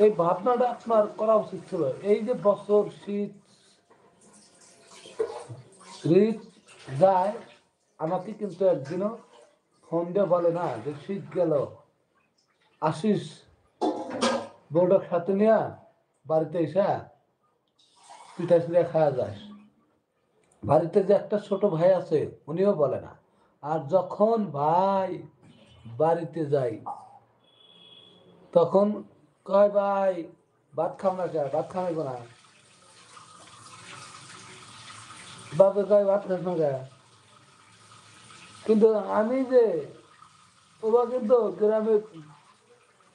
এই ভাবনাটা আপনার করা উচিত ছিল। এই যে বছর শীত ঋত যায়, আমাকে কিন্তু একদিনও ফোন দিয়ে বলে না যে শীত গেল, আসিস বউটার সাথে নিয়ে বাড়িতে এসে পিঠা পিঠা খাওয়া যায়। বাড়িতে যে একটা ছোট ভাই আছে উনিও বলে না। আর যখন ভাই বাড়িতে যাই তখন কয় ভাই ভাত খাও না, কে ভাত খাওয়াইব না, বাপে কয় ভাত খাস না কে। কিন্তু আমি যে ওরা কিন্তু গ্রামের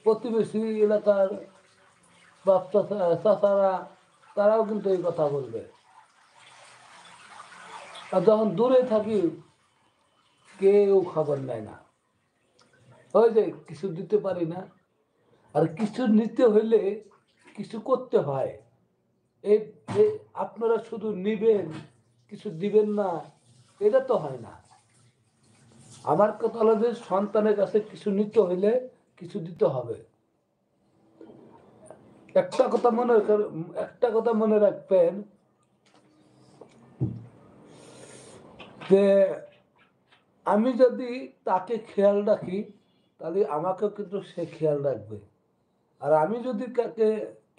প্রতিবেশী এলাকার বাপ চাচারা তারাও কিন্তু এই কথা বলবে। আর যখন দূরে থাকি কেউ খবর নেয় না। ওই যে কিছু দিতে পারি না, আর কিছু নিতে হইলে কিছু করতে হয়। এই আপনারা শুধু নিবেন কিছু দিবেন না, এটা তো হয় না। আমার কথা হলো যে সন্তানের কাছে কিছু নিতে হইলে কিছু দিতে হবে। একটা কথা মনে রাখবেন যে আমি যদি তাকে খেয়াল রাখি তাহলে আমাকেও কিন্তু সে খেয়াল রাখবে। আর আমি যদি কাকে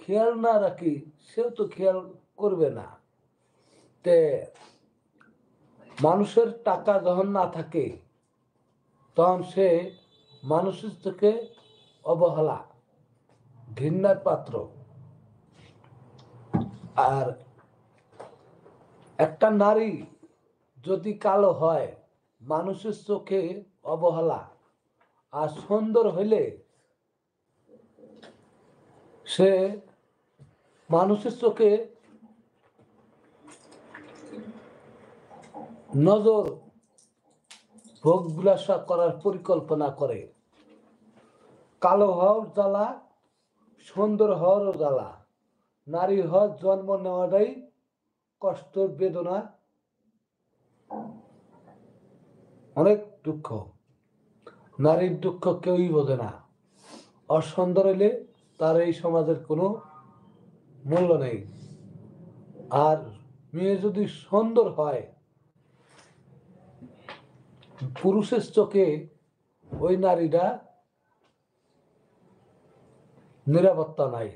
খেয়াল না রাখি সেও তো খেয়াল করবে না। তে মানুষের টাকা যখন না থাকে তখন সে মানুষের চোখে অবহেলা, ঘৃণার পাত্র। আর একটা নারী যদি কালো হয় মানুষের চোখে অবহেলা, আর সুন্দর হইলে সে মানুষের চোখে নজর ভোগ বিলাসা করার পরিকল্পনা করে। কালো হওয়ার জ্বালা, সুন্দর হওয়ারও জ্বালা। নারী হওয়ার জন্ম নেওয়াটাই কষ্ট, বেদনা, অনেক দুঃখ। নারীর দুঃখ কেউই বোঝে না। অসুন্দর হইলে তার এই সমাজের কোনো মূল্য নেই। আর মেয়ে যদি সুন্দর হয় পুরুষের চোখে ওই নারীটা নিরাপত্তা নাই।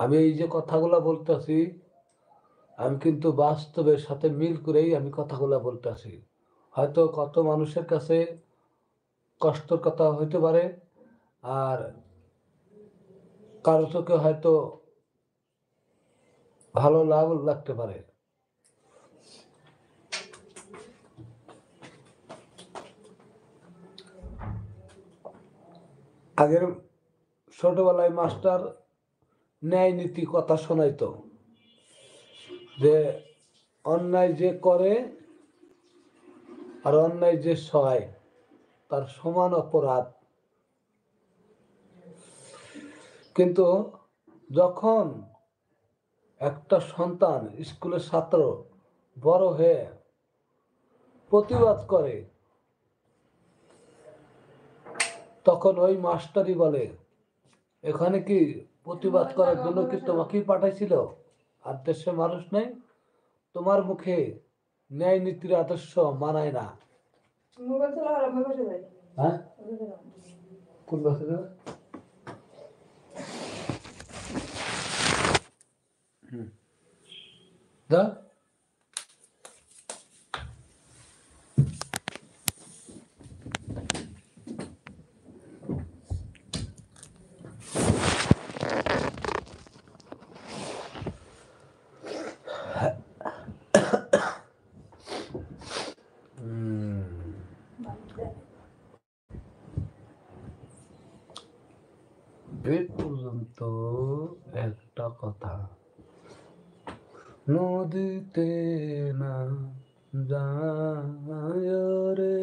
আমি এই যে কথাগুলা বলতেছি আমি কিন্তু বাস্তবের সাথে মিল করেই আমি কথাগুলা বলতেছি। হয়তো কত মানুষের কাছে কষ্টের কথা হইতে পারে, আর কারো চোখে হয়তো ভালো লাগতে পারে। আগের ছোটবেলায় মাস্টার ন্যায় নীতি কথা শোনাইতো যে অন্যায় যে করে আর অন্যায় যে সয় তার সমান অপরাধ। কিন্তু যখন একটা সন্তান স্কুলের ছাত্র বড় হয়ে প্রতিবাদ করে তখন ওই মাস্টারই বলে এখানে কি প্রতিবাদ করার জন্য কি তোমাকেই পাঠাইছিল? আর দেশে মানুষ নেই? তোমার মুখে ন্যায় নীতির আদর্শ মানায় না। হ্যাঁ কোন বাসে যাবে? যা এই পর্যন্ত একটা কথা, নদীতে না যায় রে